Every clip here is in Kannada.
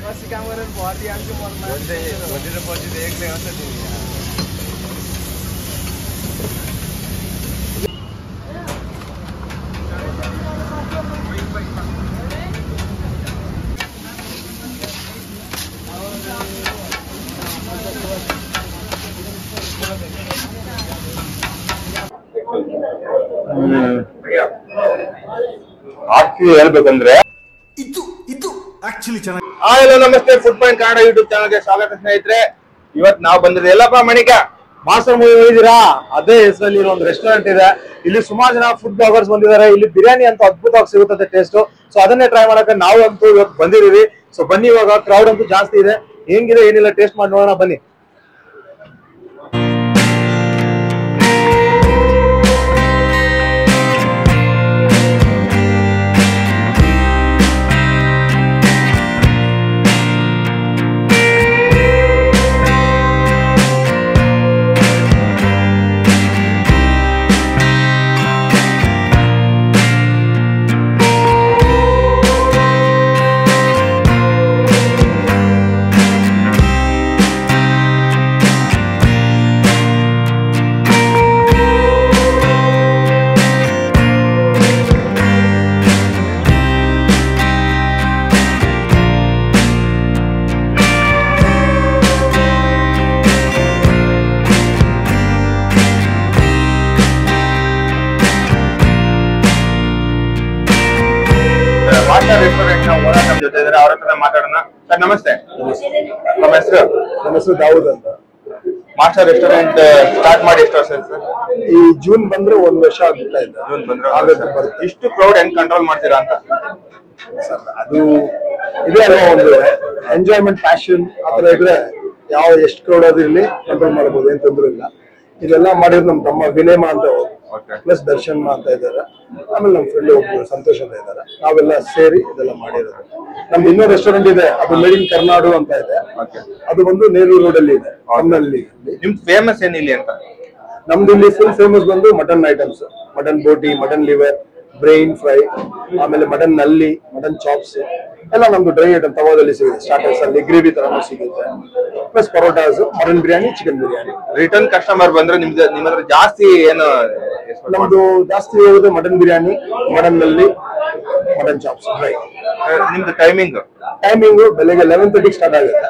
बस कैमरे बहुत ही आगे मरना वजह पहुंचे देख ले होता नहीं ಹೇಳ್ಬೇಕಂದ್ರೆ ಹಲೋ ನಮಸ್ತೆ ಫುಡ್ ಪಾಯಿಂಟ್ ಕನ್ನಡ ಯೂಟ್ಯೂಬ್ ಚಾನಲ್ಗೆ ಸ್ವಾಗತ ಸ್ನೇಹಿತರೆ. ಇವತ್ತು ನಾವು ಬಂದಿದ್ದೀವಿ ಎಲ್ಲಪ್ಪ ಮಣಿಕ ಮಾಸ್ಟರ್ ಮೂವಿ ಹೋಗಿದ್ದೀರಾ? ಅದೇ ಹೆಸರಲ್ಲಿ ಒಂದು ರೆಸ್ಟೋರೆಂಟ್ ಇದೆ. ಇಲ್ಲಿ ಸುಮಾರು ಜನ ಫುಡ್ ಬ್ಲಾಗರ್ಸ್ ಬಂದಿದ್ದಾರೆ. ಇಲ್ಲಿ ಬಿರಿಯಾನಿ ಅಂತ ಅದ್ಭುತವಾಗಿ ಸಿಗುತ್ತದೆ ಟೇಸ್ಟ್. ಸೊ ಅದನ್ನೇ ಟ್ರೈ ಮಾಡಕ್ಕೆ ನಾವು ಅಂತೂ ಇವತ್ತು ಬಂದಿದ್ದೀವಿ. ಸೊ ಬನ್ನಿ, ಇವಾಗ ಕ್ರೌಡ್ ಅಂತೂ ಜಾಸ್ತಿ ಇದೆ. ಹೆಂಗಿದೆ ಏನಿಲ್ಲ ಟೇಸ್ಟ್ ಮಾಡಿ ನೋಡೋಣ ಬನ್ನಿ. ರೆಸ್ಟೋರೆಂಟ್ ನ ಓನರ್ ನಮ್ಮ ಜೊತೆ ಇದ್ದಾರೆ, ಅವ್ರ ಹತ್ರ ಮಾತಾಡೋಣ. ಸರ್ ನಮಸ್ತೆ. ನಮ್ಮ ಹೆಸರು ದಾವೂದ್ ಅಂತ. ಮಾಸ್ಟರ್ ರೆಸ್ಟೋರೆಂಟ್ ಸ್ಟಾರ್ಟ್ ಮಾಡಿ ಎಷ್ಟು ವರ್ಷ ಸರ್? ಈ ಜೂನ್ ಬಂದ್ರೆ 1 ವರ್ಷ ಆಗ್ತಾ ಇದೆ. ಜೂನ್ ಬಂದ್ರೆ ಇಷ್ಟು ಕ್ರೌಡ್ ಹೆಂಗ್ ಕಂಟ್ರೋಲ್ ಮಾಡ್ತೀರಾ ಅಂತ? ಅದು ಇದೇ ಅಲ್ವಾ ಒಂದು ಎಂಜಾಯ್ಮೆಂಟ್, ಪ್ಯಾಷನ್ ಆತರ ಇದ್ರೆ ಎಷ್ಟು ಕ್ರೌಡ್ ಆದಿರ್ಲಿ ಕಂಟ್ರೋಲ್ ಮಾಡಬಹುದು, ಏನ್ ತೊಂದ್ರೆ ಇಲ್ಲ. ಇದೆಲ್ಲ ಮಾಡಿದ್ರು ನಮ್ ತಮ್ಮ ವಿನಯಮ ಅಂತ ಪ್ಲಸ್ ದರ್ಶನ್ ಅಂತ ಇದ್ದಾರೆ, ಆಮೇಲೆ ನಮ್ ಫ್ರೆಂಡ್ ಒಬ್ರು ಸಂತೋಷ್ ಅಂತ ಇದ್ದಾರೆ. ನಾವೆಲ್ಲ ಸೇರಿ ಇದೆಲ್ಲ ಮಾಡಿರೋದು. ನಮ್ದು ಇನ್ನೂ ರೆಸ್ಟೋರೆಂಟ್ ಇದೆ, ಅದು ಮೇಡ್ ಇನ್ ಕರ್ನಾಡು ಅಂತ ಇದೆ. ಅದು ಬಂದು ನೇರೂರು ರೋಡ್ ಅಲ್ಲಿ ಇದೆ. ನಿಮ್ ಫೇಮಸ್ ಏನಿಲ್ಲ ಅಂತ? ನಮ್ದು ಇಲ್ಲಿ ಫುಲ್ ಫೇಮಸ್ ಬಂದು ಮಟನ್ ಐಟಮ್ಸ್, ಮಟನ್ ಬೋಟಿ, ಮಟನ್ ಲಿವರ್, ಬ್ರೈನ್ ಫ್ರೈ, ಆಮೇಲೆ ಮಟನ್ ನಲ್ಲಿ, ಮಟನ್ ಚಾಪ್ಸ್ ಎಲ್ಲ ನಮ್ದು ಡ್ರೈ ಐಟಮ್ ತವಾದಲ್ಲಿ ಸಿಗುತ್ತೆ. ಸ್ಟಾರ್ಟರ್ಸ್ ಅಲ್ಲಿ ಗ್ರೇವಿ ತರನು ಸಿಗುತ್ತೆ, plus parottas, mutton biryani, chicken biryani. Return customer ಬಂದ್ರೆ ನಿಮ್ಮ ಹತ್ರ ಜಾಸ್ತಿ ಏನು? ನಮ್ದು ಜಾಸ್ತಿ ಹೋಗೋದು ಮಟನ್ ಬಿರಿಯಾನಿ, ಮಟನ್ ನಲ್ಲಿ, ಮಟನ್ ಚಾಪ್ಸ್ ಡ್ರೈ. ನಿಮ್ದು ಟೈಮಿಂಗ್ ಬೆಳಗ್ಗೆ 11:30 ಸ್ಟಾರ್ಟ್ ಆಗುತ್ತೆ,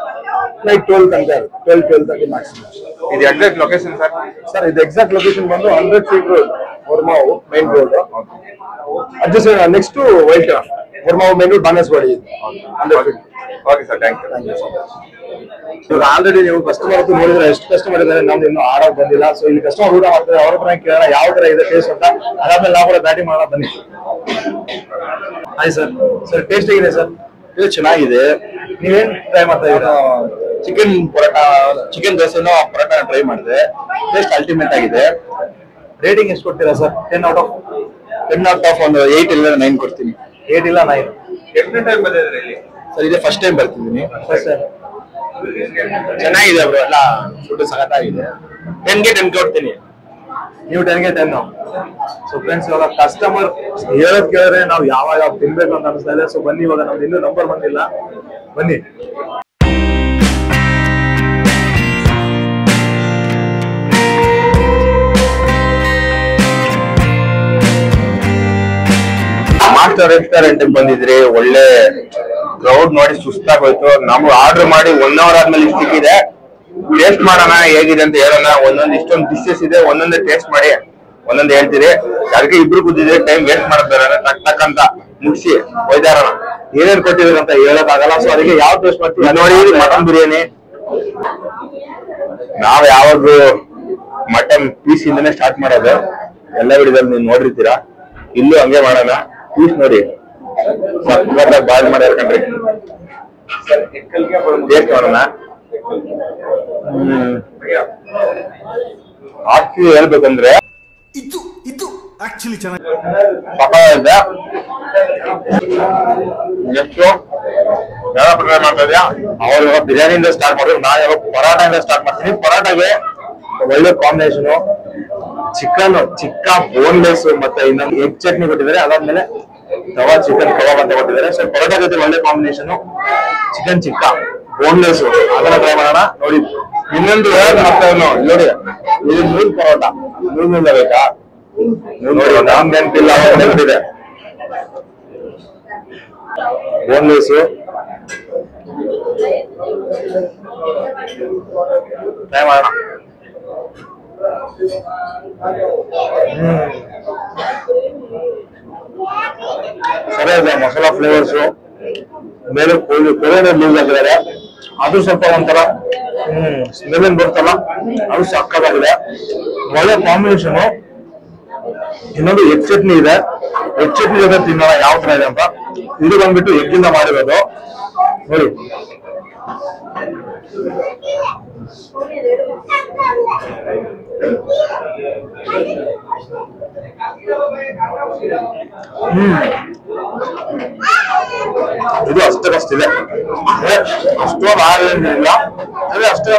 ನೈಟ್ 12 ತನಕ ಇರುತ್ತೆ. 12-12:30 ಮ್ಯಾಕ್ಸಿಮಮ್. ಇದು ಎಕ್ಸಾಕ್ಟ್ ಲೊಕೇಶನ್ ಸರ್ ಇದು ಎಕ್ಸಾಕ್ಟ್ ಲೊಕೇಶನ್ ಬಂದು 100 ಫೀಟ್ ರೋಡ್, ವರ್ಮಾವು main road. Adjust next white ವರ್ಮಾವು main road, Banaswadi. Okay sir, thank you so much. ಇವಾಗ ಆಲ್ರೆಡಿ ನೀವು ಕಸ್ಟಮರ್ ಹತ್ರ ನೋಡಿದ್ರೆ ಎಷ್ಟು ಕಸ್ಟಮರ್ ಇದ್ದಾರೆ, ನಮ್ದು ಇನ್ನೂ ಆಡೋಕ್ ಬಂದಿಲ್ಲ. ಸೊ ಇಲ್ಲಿ ಕಸ್ಟಮರ್ ಊಟ ಮಾಡ್ತಾರೆ, ಅವ್ರ ಹತ್ರ ಕೇಳೋಣ ಯಾವ ತರ ಇದೆ ಟೇಸ್ಟ್ ಅಂತ. ಅದಾದ್ಮೇಲೆ ನಾವು ಕೂಡ ಬ್ಯಾಟಿಂಗ್ ಮಾಡೋಣ ಬನ್ನಿ. Hi sir. ಸರ್ ಟೇಸ್ಟ್ ಹೇಗಿದೆ ಸರ್? ಇದು ಚೆನ್ನಾಗಿದೆ. ನೀವೇನ್ ಟ್ರೈ ಮಾಡ್ತಾ ಇದ್ದೀರಾ? ಚಿಕನ್ ಪರೋಟಾ, ಚಿಕನ್ ದೋಸೆನೋ ಪರೋಟಾ ಟ್ರೈ ಮಾಡಿದೆ. ಟೇಸ್ಟ್ ಅಲ್ಟಿಮೇಟ್ ಆಗಿದೆ. ರೇಟಿಂಗ್ ಎಷ್ಟು ಕೊಡ್ತೀರಾ ಸರ್? 10 ಔಟ್ ಆಫ್ 10 ಒಂದು 8 ಇಲ್ಲ 9 ಕೊಡ್ತೀನಿ. 8 ಇಲ್ಲ 9. ಎಷ್ಟು ಟೈಮ್ ಬಂದಿದ್ರೆ ಇಲ್ಲಿ? ಸರ್ ಇದೆ ಫಸ್ಟ್ ಟೈಮ್ ಬರ್ತಿದ್ದೀನಿ. ಸರ್ ಚೆನ್ನಾಗಿದೆ ಬ್ರೋ, ಎಲ್ಲ ಫುಡ್ ಸಖತ್ತಾಗಿದೆ. 10ಗೆ 10 ಕೊಡ್ತೀನಿ. ನೀವು 10ಗೆ 10. ಸೊ ಫ್ರೆಂಡ್ಸ್, ಇವಾಗ ಕಸ್ಟಮರ್ ಹೇಳೋದ್ ಕೇಳಿದ್ರೆ ನಾವು ಯಾವಾಗ ತಿನ್ಬೇಕು ಅಂತ ಅನಿಸ್ತಾ ಇದೆ. ಸೊ ಬನ್ನಿ, ಇವಾಗ ನಮ್ದು ಇನ್ನೂ ನಂಬರ್ ಬಂದಿಲ್ಲ, ಬನ್ನಿ. ಮಾಸ್ಟರ್ ರೆಸ್ಟೋರೆಂಟ್ ಬಂದಿದ್ರಿ, ಒಳ್ಳೆ ಕ್ರೌಡ್ ನೋಡಿ ಸುಸ್ತಾಗೋಯ್ತು. ನಾವು ಆರ್ಡರ್ ಮಾಡಿ 1 ಅವರ್ ಆದ್ಮೇಲೆ ಇಷ್ಟಿದೆ. ಟೇಸ್ಟ್ ಮಾಡೋಣ ಹೇಗಿದೆ ಅಂತ ಹೇಳೋಣ. ಒಂದೊಂದು ಇಷ್ಟೊಂದು ಡಿಶಸ್ ಇದೆ, ಒಂದೊಂದೇ ಟೇಸ್ಟ್ ಮಾಡಿ ಒಂದೊಂದು ಹೇಳ್ತೀರಿ. ಅದಕ್ಕೆ ಇಬ್ರು ಕೂತಿದ್ರೆ ಟೈಮ್ ವೇಸ್ಟ್ ಮಾಡಬೇಡ, ಟಕ್ ಅಂತ ಮುಗಿಸಿ ಒಯ್ದಾರೋಣ. ಏನೇನ್ ಕೊಟ್ಟಿದ್ರು ಅಂತ ಹೇಳಕ್ಕಾಗಲ್ಲ. ಸೊ ಅದಕ್ಕೆ ಯಾವ ಟೇಸ್ಟ್ ಮಾಡ್ತೀವಿ ನೋಡಿ. ಮಟನ್ ಬಿರಿಯಾನಿ ನಾವ್ ಯಾವಾಗ್ಲೂ ಮಟನ್ ಪೀಸ್ ಇಂದನೇ ಸ್ಟಾರ್ಟ್ ಮಾಡೋದು. ಎಲ್ಲ ವಿಡಿಯೋದಲ್ಲಿ ನೀವು ನೋಡಿರ್ತೀರಾ. ಇಲ್ಲೂ ಹಂಗೆ ಮಾಡೋಣ. ಪೀಸ್ ನೋಡಿ ಬಾಯ್ಲ್ ಮಾಡ್ಯಾರ ಕಣ್ರಿ. ಟೇಸ್ಟ್ ಮಾಡೋಣ. ಆಕ್ಚುಲಿ ಹೇಳ್ಬೇಕಂದ್ರೆ ಸಕಾಲಿಂದ ಎಷ್ಟು ಯಾವ ಪ್ರಕಾರ ಮಾಡ್ತಾ ಇದೆಯಾ? ಅವ್ರು ಇವಾಗ ಬಿರಿಯಾನಿಯಿಂದ ಸ್ಟಾರ್ಟ್ ಮಾಡಿದ್ರು, ನಾನು ಇವಾಗ ಪರೋಟಾದಿಂದ ಸ್ಟಾರ್ಟ್ ಮಾಡ್ತೀನಿ. ಪರೋಟಾಗೆ ಒಳ್ಳೆ ಕಾಂಬಿನೇಷನ್, ಚಿಕ್ಕ ಬೋನ್ಲೆಸ್ ಮತ್ತೆ ಇನ್ನೊಂದು ಎಗ್ ಚಟ್ನಿ ಕೊಟ್ಟಿದ್ದಾರೆ. ಅದಾದ್ಮೇಲೆ ತವಾ ಚಿಕನ್ ಕಬಾಬ್ ಅಂತ ಕೊಟ್ಟಿದ್ದಾರೆ. ಸೊ ಪರೋಟ ಜೊತೆ ಒಳ್ಳೆ ಕಾಂಬಿನೇಷನ್. ಚಿಕನ್ ಚಿಕ್ಕ ಬೋನ್ಲೆಸ್ ಅದನ್ನ ಟ್ರೈ ಮಾಡೋಣ. ನೋಡಿ ಇನ್ನೊಂದು ಮತ್ತೆ ನೋಡಿ ಇದು ನೂಲ್ ಪರೋಟ ನೂಲ್ ಬೇಕಾ ನೋಡಿ ನಮ್ ನೆನಪಿಲ್ಲ ನೆನಪಿದೆ ಬೋನ್ಲೆಸ್ ಟ್ರೈ ಮಾಡೋಣ. ಸರಿ ಇದೆ ಮಸಾಲಾ ಫ್ಲೇವರ್ಸ್ ಮೇಲೆ ಕೊರಿಯಂಡರ್ ಲೀವ್ಸ್ ಹಾಕಿದ್ದಾರೆ. ಅದು ಸ್ವಲ್ಪ ಒಂಥರ ಸ್ಮೆಲ್ ಏನ್ ಬರುತ್ತಲ್ಲ ಅದು ಸಕ್ಕತ್ತಾಗಿದೆ. ಒಳ್ಳೆ ಕಾಂಬಿನೇಷನ್. ಇನ್ನೊಂದು ಎಗ್ ಚಟ್ನಿ ಇದೆ. ಎಗ್ ಚಟ್ನಿ ಜೊತೆ ತಿನ್ನೋಣ ಯಾವ ತರ ಇದೆ ಅಂತ. ಇದು ಬಂದ್ಬಿಟ್ಟು ಎಗ್ಗಿಂದ ಮಾಡಿರೋದು ನೋಡಿ. ಇದು ಅಷ್ಟಕ್ಕಷ್ಟಿದೆ. ಅಷ್ಟೊಂದು ಆಗಿಲ್ಲ ಅಂದ್ರೆ ಅಷ್ಟೇ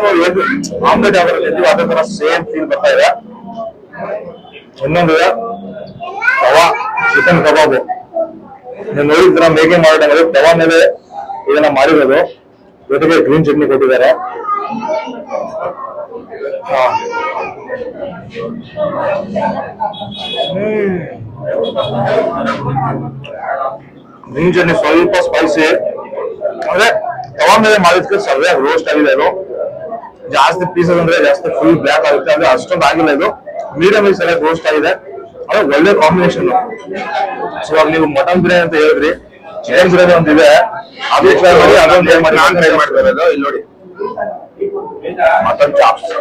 ಆಮ್ಲೆಟ್ ಯಾವ ತರ ಅದೇ ತರ ಸೇಮ್ ಫೀಲ್ ಬರ್ತಾ ಇದೆ. ಇನ್ನೊಂದು ತವಾ ಚಿಕನ್ ಕಬಾಬು ನೀವು ನೋಡಿದ್ರ ಮೇಕಿಂಗ್ ಮಾಡಿದ್ರೆ ತವಾ ಮೇಲೆ ಇದನ್ನ ಮಾಡಿರೋದು. ಜೊತೆಗೆ ಗ್ರೀನ್ ಚಟ್ನಿ ಕೊಟ್ಟಿದ್ದಾರೆ. ಗ್ರೀನ್ ಚಟ್ನಿ ಸ್ವಲ್ಪ ಸ್ಪೈಸಿ ಅಂದ್ರೆ ತವಾ ಮೇಲೆ ಮಾಡಿದ್ಕೆ ಸರಿಯಾಗಿ ರೋಸ್ಟ್ ಆಗಿದೆ. ಅದು ಜಾಸ್ತಿ ಪೀಸಸ್ ಅಂದ್ರೆ ಜಾಸ್ತಿ ಫುಲ್ ಬ್ಲ್ಯಾಕ್ ಆಗುತ್ತೆ. ಅಂದ್ರೆ ಅಷ್ಟೊಂದು ಆಗಿಲ್ಲ. ಇದು ಮೀಡಿಯಂ ಆಗಿ ಸರಿಯಾಗಿ ರೋಸ್ಟ್ ಆಗಿದೆ. ಅದು ಒಳ್ಳೆ ಕಾಂಬಿನೇಷನ್. ಸೊ ನೀವು ಮಟನ್ ಬಿರಿಯಾನಿ ಅಂತ ಹೇಳಿದ್ರಿ, ಚಿಕನ್ ಬಿರಿಯಾನಿ ಒಂದಿದೆ ಅದು ಟ್ರೈ ಮಾಡಿ. ಅದೊಂದು ಟ್ರೈ ಮಾಡಿ. ನಾನ್ ಟ್ರೈ ಮಾಡ್ತಿರೋದು ಇಲ್ಲಿ ನೋಡಿ ಮಟನ್ ಚಾಪ್ಸ್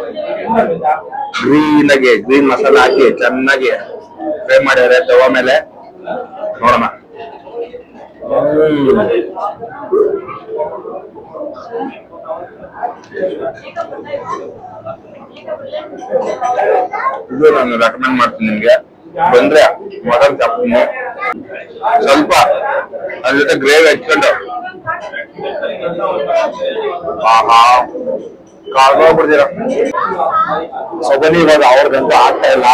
ಗ್ರೀನ್ ಮಸಾಲ ಹಾಕಿ ಚೆನ್ನಾಗಿ ಫ್ರೈ ಮಾಡಿದ್ದಾರೆ ತವಾ ಮೇಲೆ. ನೋಡೋಣ. ಇದು ನಾನು ರೆಕಮೆಂಡ್ ಮಾಡ್ತೀನಿ ನಿಮ್ಗೆ. ಬಂದ್ರೆ ಮಟನ್ ಚಾಪ್ಸ್ನು ಸ್ವಲ್ಪ ಅದ್ರ ಜೊತೆ ಗ್ರೇವಿ ಹಚ್ಕೊಂಡು ಕಾಡ್ಬಿಡ್ತೀರ. ಸೊ ಬನ್ನಿ ಇವಾಗ ಅವ್ರಿಗಂತೂ ಆಗ್ತಾ ಇಲ್ಲ.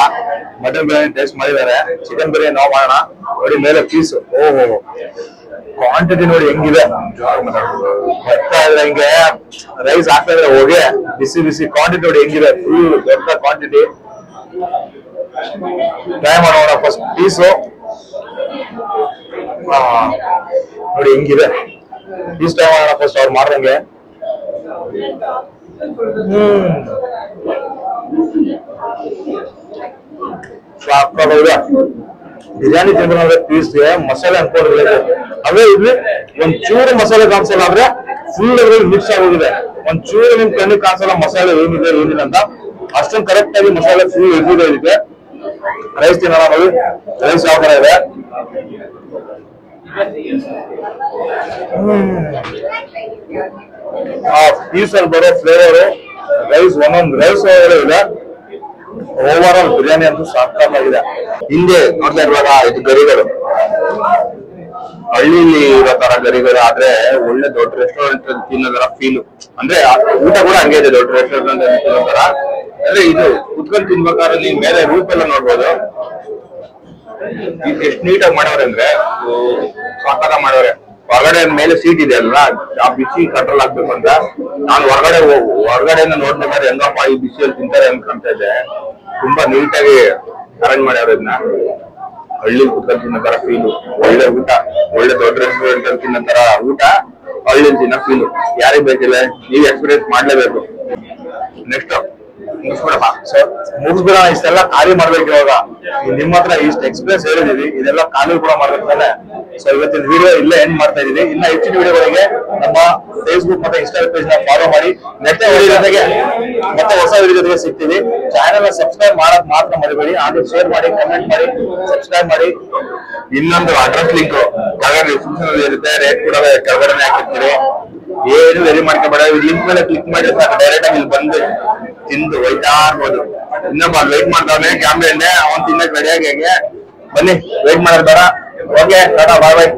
ಮಟನ್ ಬಿರಿಯಾನಿ ಟೇಸ್ಟ್ ಮಾಡಿದ್ದಾರೆ. ಚಿಕನ್ ಬಿರಿಯಾನಿ ನಾವು ಮಾಡೋಣ. ನೋಡಿ ಮೇಲೆ ಪೀಸ್ ಓಹೋ ಕ್ವಾಂಟಿಟಿ ನೋಡಿ ಹೆಂಗಿದೆ. ಬರ್ತಾ ಇದ್ರೆ ಹಿಂಗೆ ರೈಸ್ ಹಾಕ್ತಾ ಇದ್ರೆ ಹೋಗಿ ಬಿಸಿ ಬಿಸಿ ಕ್ವಾಂಟಿಟಿ ನೋಡಿ ಹೆಂಗಿದೆ. ಫುಲ್ ದೊಡ್ಡ ಕ್ವಾಂಟಿಟಿ. ಟ್ರೈ ಮಾಡೋಣ ಫಸ್ಟ್ ಪೀಸು. ನೋಡಿ ಹೆಂಗಿದೆ ಪೀಸ್. ಟ್ರೈ ಮಾಡೋಣ ಫಸ್ಟ್ ಅವ್ರು ಮಾಡ್ದಂಗೆ. ಬಿರಿಯಾನಿ ತಿಂದ್ರೆ ಪೀಸ್ಗೆ ಮಸಾಲೆ ಅನ್ಕೊಂಡಿರ್ಬೇಕು. ಅದೇ ಇಲ್ಲಿ ಒಂದ್ ಚೂರು ಮಸಾಲೆ ಕಾಣಿಸಲ್ಲ ಆದ್ರೆ ಫುಲ್ ಅದ್ರಲ್ಲಿ ಮಿಕ್ಸ್ ಆಗೋಗಿದೆ. ಒಂದ್ ಚೂರು ನಿಮ್ ಕಣ್ಣಿಗೆ ಕಾಣಿಸಲ್ಲ ಮಸಾಲೆ ಏನಿದೆ ಏನಿಲ್ಲ ಅಂತ. ಅಷ್ಟೊಂದು ಕರೆಕ್ಟ್ ಆಗಿ ಮಸಾಲೆ ಫುಲ್ ಎದ್ದಿದೆ ಇದಕ್ಕೆ. ರೈಸ್ ತಿನ್ನೋಣ ನೋಡಿ. ರೈಸ್ ಯಾವ ತರ ಇದೆ. ಆ ಪೀಸ್ ಅಲ್ಲಿ ಬರೋ ಫ್ಲೇವರ್ ರೈಸ್ ಒಂದೊಂದು ರೈಸ್ ಇದೆ. ಓವರ್ ಆಲ್ ಬಿರಿಯಾನಿ ಅಂತೂ ಸಾಕಾಗಿದೆ. ಹಿಂದೆ ನೋಡ್ತಾ ಇರುವಾಗ ಇದು ಗರಿಗಳು ಹಳ್ಳಿಲಿ ಇರೋ ತರ ಗರಿಗಳು ಆದ್ರೆ ಒಳ್ಳೆ ದೊಡ್ಡ ರೆಸ್ಟೋರೆಂಟ್ ತಿನ್ನೋ ತರ ಫೀಲ್. ಅಂದ್ರೆ ಊಟ ಕೂಡ ಹಂಗೆ ಇದೆ ದೊಡ್ಡ ರೆಸ್ಟೋರೆಂಟ್ ತಿನ್ನೋ ತರ. ಅಂದ್ರೆ ಇದು ಕುತ್ಕೊಂಡು ತಿನ್ಬೇಕಾದ್ರೆ ನೀವು ಮೇಲೆ ರೂಪ್ ಎಲ್ಲ ನೋಡ್ಬೋದು. ಎಷ್ಟು ನೀಟಾಗಿ ಮಾಡವ್ರೆ ಅಂದ್ರೆ ಸಾಕಾಗ ಮಾಡವ್ರೆ. ಹೊರಗಡೆ ಮೇಲೆ ಸೀಟ್ ಇದೆ ಅಲ್ವಾ ಆ ಬಿಸಿ ಕಂಟ್ರೋಲ್ ಆಗ್ಬೇಕು ಅಂತ ನಾನು ಹೊರಗಡೆಯಿಂದ ನೋಡ್ಬೇಕಾದ್ರೆ ಹೆಂಗಪ್ಪ ಈ ಬಿಸಿಯಲ್ಲಿ ತಿಂತಾರೆ ಅನ್ಕೊಂತ ಇದ್ದೆ. ತುಂಬಾ ನೀಟಾಗಿ ಅರೇಂಜ್ ಮಾಡ್ಯಾರ ಇದನ್ನ. ಹಳ್ಳಿ ಕುತ್ಕೊಂಡು ತಿನ್ನೋ ತರ ಫೀಲು. ಒಳ್ಳೆ ಊಟ ಒಳ್ಳೆ ದೊಡ್ಡ ರೆಸ್ಟೋರೆಂಟ್ ಅಲ್ಲಿ ತಿನ್ನೋ ತರ ಊಟ ಹಳ್ಳಿ ತಿನ್ನೋ ಫೀಲು. ಯಾರಿಗ್ ಬೇಕಿಲ್ಲ ನೀವು ಎಕ್ಸ್ಪೀರಿಯನ್ಸ್ ಮಾಡ್ಲೇಬೇಕು. ನೆಕ್ಸ್ಟ್ ಮುಗಿಸ್ಬಿಡ. ಇಷ್ಟೆಲ್ಲ ಖಾಲಿ ಮಾಡ್ಬೇಕು ಇವಾಗ. ನಿಮ್ಮ ಹತ್ರ ಇಷ್ಟು ಎಕ್ಸ್ಪೀರಿಯನ್ಸ್ ಹೇಳಿದೀವಿ, ಇದೆಲ್ಲ ಖಾಲಿ ಕೂಡ ಮಾಡ್ಬೇಕಂದ್ರೆ. ಸೊ ಇವತ್ತಿನ ವಿಡಿಯೋ ಇಲ್ಲೇ ಎಂಡ್ ಮಾಡ್ತಾ ಇದೀವಿ. ಇನ್ನ ಹೆಚ್ಚಿನ ವಿಡಿಯೋಗಳಿಗೆ ನಮ್ಮ ಫೇಸ್ಬುಕ್ ಮತ್ತೆ ಇನ್ಸ್ಟಾಗ್ರಾಮ್ ಪೇಜ್ ನ ಫಾಲೋ ಮಾಡಿ. ಮತ್ತೆ ವಿಡಿಯೋ ಜೊತೆಗೆ ಮತ್ತೆ ಹೊಸ ವಿಡಿಯೋ ಜೊತೆಗೆ ಸಿಗ್ತೀವಿ. ಚಾನೆಲ್ ಸಬ್ಸ್ಕ್ರೈಬ್ ಮಾಡೋದ್ ಮಾತ್ರ ಮರಿಬೇಡಿ. ಹಾಗೆ ಶೇರ್ ಮಾಡಿ, ಕಮೆಂಟ್ ಮಾಡಿ, ಸಬ್ಸ್ಕ್ರೈಬ್ ಮಾಡಿ. ಇನ್ನೊಂದು ಅಡ್ರೆಸ್ ಲಿಂಕ್ ಕೆಳಗಡೆ ಡಿಸ್ಕ್ರಿಪ್ಷನ್ ಅಲ್ಲಿ ಇರುತ್ತೆ. ರೇಟ್ ಕೂಡ ಕೆಳಗಡೆ ಹಾಕಿರ್ತೀರಿ. ಏನು ವೆರಿ ಮಾಡ್ಕೋಬೇಡ. ಲಿಂಕ್ ಮೇಲೆ ಕ್ಲಿಕ್ ಮಾಡಿ ಡೈರೆಕ್ಟ್ ಆಗಿ ಇಲ್ಲಿ ಬಂದು ತಿಂದು ಹೋಯ್ತಾ ಇರ್ಬೋದು. ಇನ್ನೊಬ್ಬ ವೇಟ್ ಮಾಡ್ತಾನೆ ಕ್ಯಾಮ್ರಾ ಅವನ್ ತಿನ್ನಕ್ ರೆಡಿಯಾಗಿ. ಬನ್ನಿ ವೇಟ್ ಮಾಡೋದು ಬೇಡ. ಓಕೆ ಟಾಟಾ ಬಾಯ್ ಬಾಯ್.